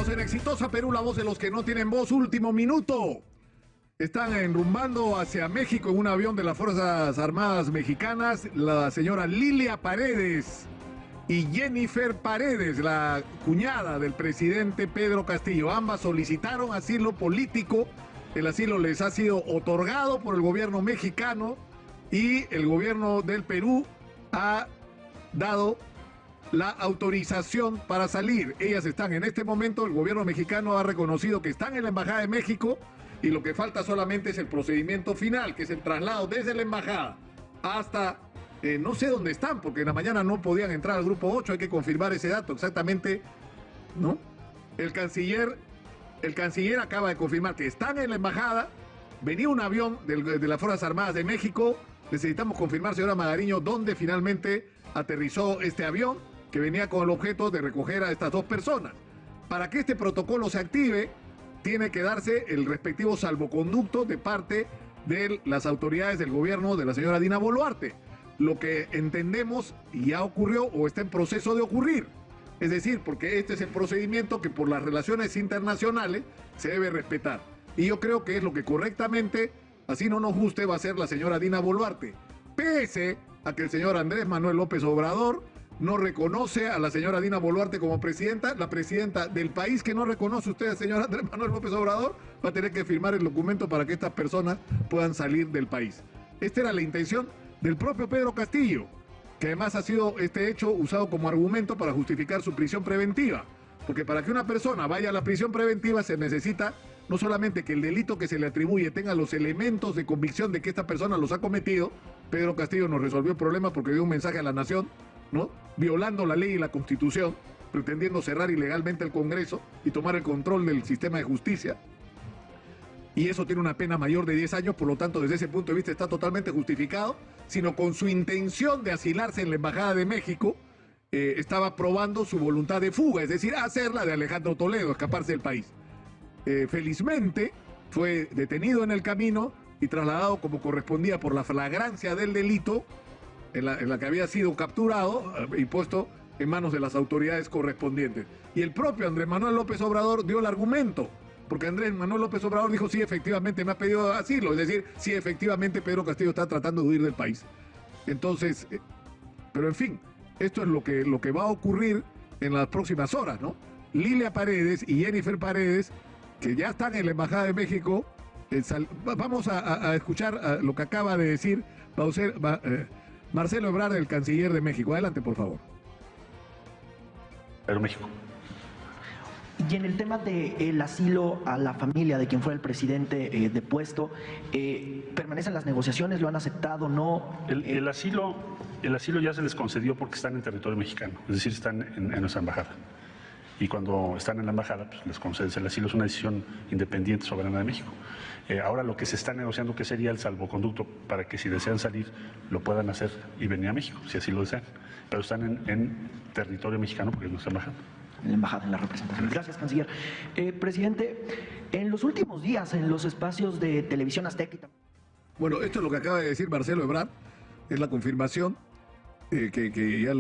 Seguimos en Exitosa Perú, la voz de los que no tienen voz. Último minuto. Están enrumbando hacia México en un avión de las Fuerzas Armadas Mexicanas la señora Lilia Paredes y Jennifer Paredes, la cuñada del presidente Pedro Castillo. Ambas solicitaron asilo político. El asilo les ha sido otorgado por el gobierno mexicano y el gobierno del Perú ha dado la autorización para salir. Ellas están en este momento, el gobierno mexicano ha reconocido que están en la Embajada de México y lo que falta solamente es el procedimiento final, que es el traslado desde la embajada hasta, no sé dónde están, porque en la mañana no podían entrar al grupo 8, hay que confirmar ese dato exactamente, ¿no? El canciller acaba de confirmar que están en la embajada, venía un avión de las Fuerzas Armadas de México, necesitamos confirmar, señora Magariño, dónde finalmente aterrizó este avión, que venía con el objeto de recoger a estas dos personas. Para que este protocolo se active, tiene que darse el respectivo salvoconducto de parte de las autoridades del gobierno de la señora Dina Boluarte. Lo que entendemos ya ocurrió o está en proceso de ocurrir. Es decir, porque este es el procedimiento que por las relaciones internacionales se debe respetar. Y yo creo que es lo que correctamente, así no nos guste, va a hacer la señora Dina Boluarte. Pese a que el señor Andrés Manuel López Obrador no reconoce a la señora Dina Boluarte como presidenta, la presidenta del país que no reconoce usted al señor Andrés Manuel López Obrador, va a tener que firmar el documento para que estas personas puedan salir del país. Esta era la intención del propio Pedro Castillo, que además ha sido este hecho usado como argumento para justificar su prisión preventiva. Porque para que una persona vaya a la prisión preventiva se necesita no solamente que el delito que se le atribuye tenga los elementos de convicción de que esta persona los ha cometido. Pedro Castillo nos resolvió el problema porque dio un mensaje a la nación, ¿no? Violando la ley y la Constitución, pretendiendo cerrar ilegalmente el Congreso y tomar el control del sistema de justicia. Y eso tiene una pena mayor de 10 años, por lo tanto, desde ese punto de vista está totalmente justificado, sino con su intención de asilarse en la Embajada de México, estaba probando su voluntad de fuga, es decir, hacerla de Alejandro Toledo, escaparse del país. Felizmente fue detenido en el camino y trasladado como correspondía por la flagrancia del delito en la que había sido capturado y puesto en manos de las autoridades correspondientes. Y el propio Andrés Manuel López Obrador dio el argumento, porque Andrés Manuel López Obrador dijo, sí, efectivamente me ha pedido asilo, es decir, sí, efectivamente Pedro Castillo está tratando de huir del país. Entonces, pero en fin, esto es lo que va a ocurrir en las próximas horas, ¿no? Lilia Paredes y Jennifer Paredes, que ya están en la Embajada de México, vamos a escuchar lo que acaba de decir Marcelo Ebrard, el canciller de México. Adelante, por favor. Pero México. Y en el tema del asilo a la familia de quien fuera el presidente depuesto, ¿permanecen las negociaciones? ¿Lo han aceptado? ¿No? El asilo ya se les concedió porque están en territorio mexicano, es decir, están en nuestra embajada. Y cuando están en la embajada, pues les concedes el asilo. Es una decisión independiente, soberana de México. Ahora lo que se está negociando, que sería el salvoconducto para que si desean salir, lo puedan hacer y venir a México, si así lo desean. Pero están en territorio mexicano porque es nuestra embajada. En la embajada, en la representación. Gracias, canciller. Presidente, en los últimos días, en los espacios de Televisión Azteca... Bueno, esto es lo que acaba de decir Marcelo Ebrard, es la confirmación que ya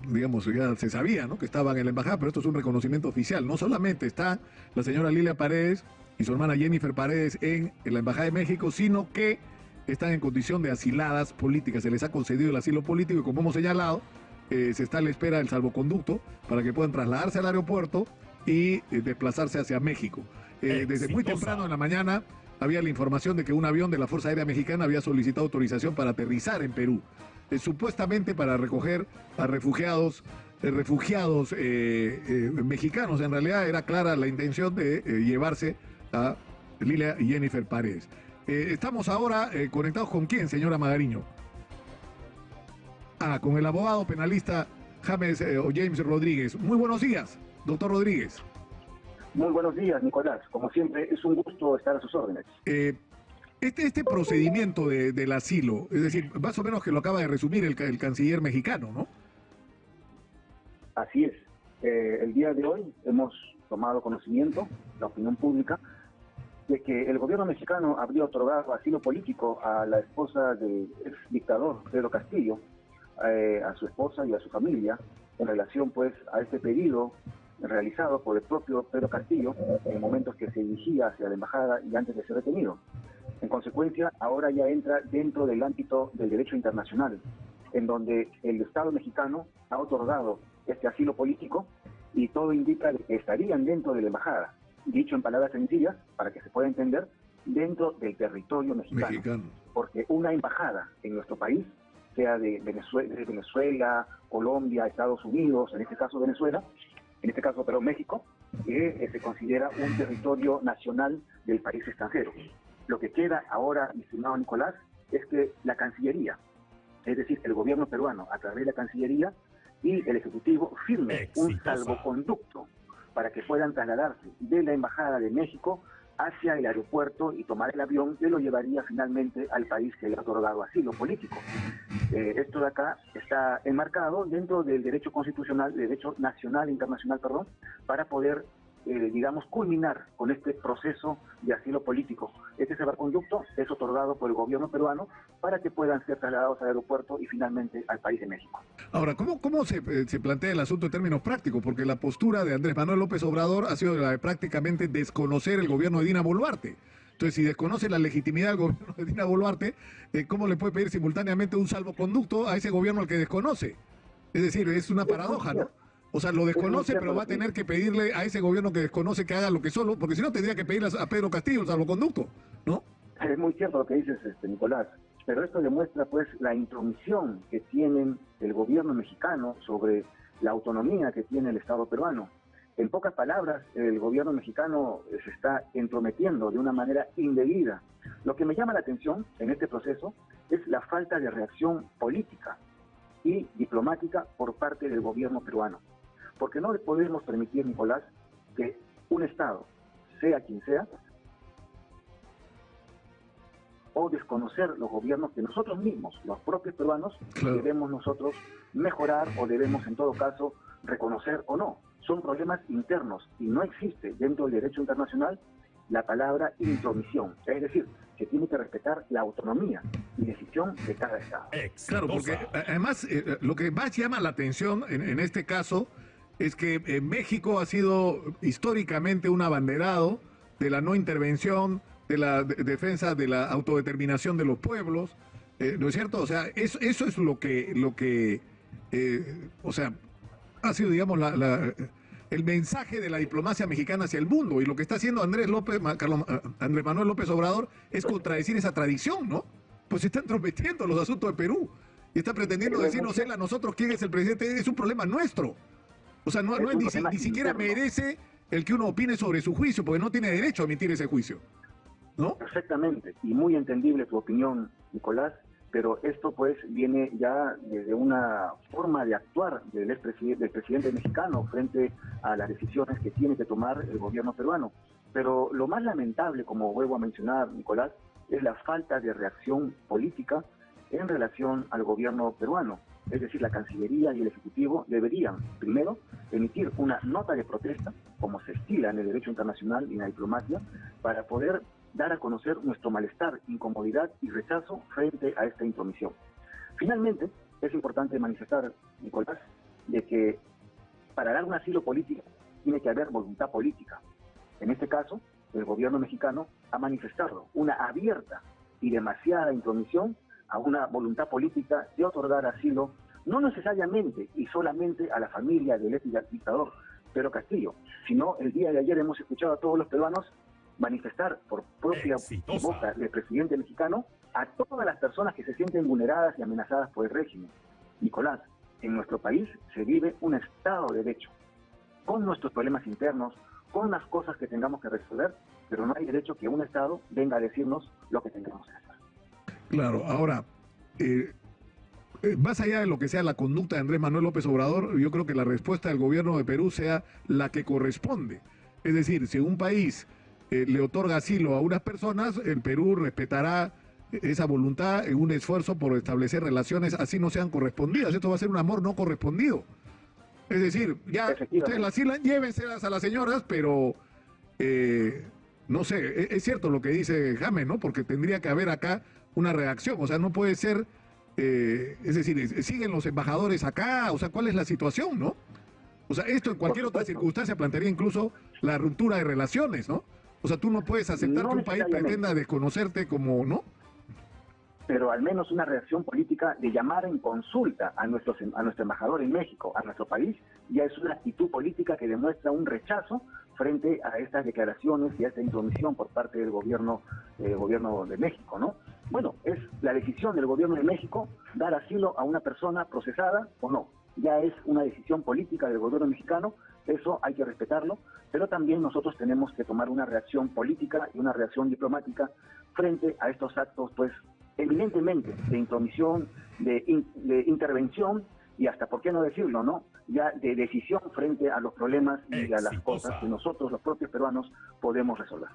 digamos, ya se sabía, ¿no? Que estaban en la embajada, pero esto es un reconocimiento oficial. No solamente está la señora Lilia Paredes y su hermana Jennifer Paredes en la Embajada de México, sino que están en condición de asiladas políticas. Se les ha concedido el asilo político y, como hemos señalado, se está a la espera del salvoconducto para que puedan trasladarse al aeropuerto y desplazarse hacia México. Desde muy temprano en la mañana había la información de que un avión de la Fuerza Aérea Mexicana había solicitado autorización para aterrizar en Perú, supuestamente para recoger a refugiados mexicanos. En realidad era clara la intención de llevarse a Lilia y Jennifer Paredes. Estamos ahora conectados con quién, señora Magariño. Con el abogado penalista James Rodríguez. Muy buenos días, doctor Rodríguez. Muy buenos días, Nicolás. Como siempre, es un gusto estar a sus órdenes. Este procedimiento del asilo, es decir, más o menos que lo acaba de resumir el canciller mexicano, ¿no? Así es. El día de hoy hemos tomado conocimiento, la opinión pública, de que el gobierno mexicano habría otorgado asilo político a la esposa del ex dictador Pedro Castillo, a su esposa y a su familia, en relación pues a este pedido realizado por el propio Pedro Castillo en momentos que se dirigía hacia la embajada y antes de ser detenido. En consecuencia, ahora ya entra dentro del ámbito del derecho internacional, en donde el Estado mexicano ha otorgado este asilo político y todo indica que estarían dentro de la embajada. Dicho en palabras sencillas, para que se pueda entender, dentro del territorio mexicano. Porque una embajada en nuestro país, sea de Venezuela, Colombia, Estados Unidos, en este caso Venezuela, en este caso, pero México, se considera un territorio nacional del país extranjero. Lo que queda ahora, mi estimado Nicolás, es que la Cancillería, es decir, el gobierno peruano, a través de la Cancillería y el Ejecutivo, firme un salvoconducto para que puedan trasladarse de la Embajada de México hacia el aeropuerto y tomar el avión que lo llevaría finalmente al país que le ha otorgado asilo político. Esto de acá está enmarcado dentro del derecho constitucional, derecho nacional e internacional, perdón, para poder, digamos, culminar con este proceso de asilo político. Este salvoconducto es otorgado por el gobierno peruano para que puedan ser trasladados al aeropuerto y finalmente al país de México. Ahora, ¿cómo se plantea el asunto en términos prácticos? Porque la postura de Andrés Manuel López Obrador ha sido la de prácticamente desconocer el gobierno de Dina Boluarte. Entonces, si desconoce la legitimidad del gobierno de Dina Boluarte, ¿cómo le puede pedir simultáneamente un salvoconducto a ese gobierno al que desconoce? Es decir, es una paradoja, ¿no? O sea, lo desconoce, pero va a tener que pedirle a ese gobierno que desconoce que haga lo que solo, porque si no tendría que pedirle a Pedro Castillo el salvoconducto, ¿no? Es muy cierto lo que dices, Nicolás, pero esto demuestra pues la intromisión que tienen el gobierno mexicano sobre la autonomía que tiene el Estado peruano. En pocas palabras, el gobierno mexicano se está entrometiendo de una manera indebida. Lo que me llama la atención en este proceso es la falta de reacción política y diplomática por parte del gobierno peruano. Porque no podemos permitir, Nicolás, que un Estado, sea quien sea, o desconocer los gobiernos que nosotros mismos, los propios peruanos, debemos nosotros mejorar o debemos en todo caso reconocer o no. Son problemas internos y no existe dentro del derecho internacional la palabra intromisión. Es decir, que tiene que respetar la autonomía y decisión de cada Estado. Claro, porque además lo que más llama la atención en este caso es que México ha sido históricamente un abanderado de la no intervención, de la defensa de la autodeterminación de los pueblos, ¿no es cierto? O sea, eso es lo que o sea, ha sido, digamos, el mensaje de la diplomacia mexicana hacia el mundo, y lo que está haciendo Andrés Manuel López Obrador es contradecir esa tradición, ¿no? Pues se está entrometiendo en los asuntos de Perú y está pretendiendo decirnos él a nosotros quién es el presidente. Es un problema nuestro. O sea, ni siquiera merece el que uno opine sobre su juicio, porque no tiene derecho a emitir ese juicio, ¿no? Perfectamente, y muy entendible tu opinión, Nicolás, pero esto pues viene ya desde una forma de actuar del presidente mexicano frente a las decisiones que tiene que tomar el gobierno peruano. Pero lo más lamentable, como vuelvo a mencionar, Nicolás, es la falta de reacción política en relación al gobierno peruano. Es decir, la Cancillería y el Ejecutivo deberían, primero, emitir una nota de protesta, como se estila en el derecho internacional y en la diplomacia, para poder dar a conocer nuestro malestar, incomodidad y rechazo frente a esta intromisión. Finalmente, es importante manifestar, Nicolás, de que para dar un asilo político tiene que haber voluntad política. En este caso, el gobierno mexicano ha manifestado una abierta y demasiada intromisión a una voluntad política de otorgar asilo, no necesariamente y solamente a la familia del ex dictador Pedro Castillo, sino el día de ayer hemos escuchado a todos los peruanos manifestar por propia boca del presidente mexicano a todas las personas que se sienten vulneradas y amenazadas por el régimen. Nicolás, en nuestro país se vive un Estado de Derecho, con nuestros problemas internos, con las cosas que tengamos que resolver, pero no hay derecho que un Estado venga a decirnos lo que tengamos que hacer. Claro, ahora, más allá de lo que sea la conducta de Andrés Manuel López Obrador, yo creo que la respuesta del gobierno de Perú sea la que corresponde. Es decir, si un país le otorga asilo a unas personas, el Perú respetará esa voluntad en un esfuerzo por establecer relaciones así no sean correspondidas. Esto va a ser un amor no correspondido. Es decir, ya ustedes la asilan, llévenselas a las señoras, pero no sé, es cierto lo que dice James, ¿no? Porque tendría que haber acá una reacción, o sea, no puede ser, es decir, siguen los embajadores acá, o sea, ¿cuál es la situación, no? O sea, esto en cualquier otra supuesto. circunstancia plantearía incluso la ruptura de relaciones, ¿no? O sea, tú no puedes aceptar No que un país necesariamente. pretenda desconocerte como, ¿no? Pero al menos una reacción política de llamar en consulta a nuestro embajador en México, a nuestro país, ya es una actitud política que demuestra un rechazo frente a estas declaraciones y a esta intromisión por parte del gobierno de México, ¿no? Bueno, es la decisión del gobierno de México dar asilo a una persona procesada o no. Ya es una decisión política del gobierno mexicano, eso hay que respetarlo, pero también nosotros tenemos que tomar una reacción política y una reacción diplomática frente a estos actos, pues, evidentemente de intromisión, de intervención y hasta, ¿por qué no decirlo, no? Ya de decisión frente a los problemas y a las cosas que nosotros, los propios peruanos, podemos resolver.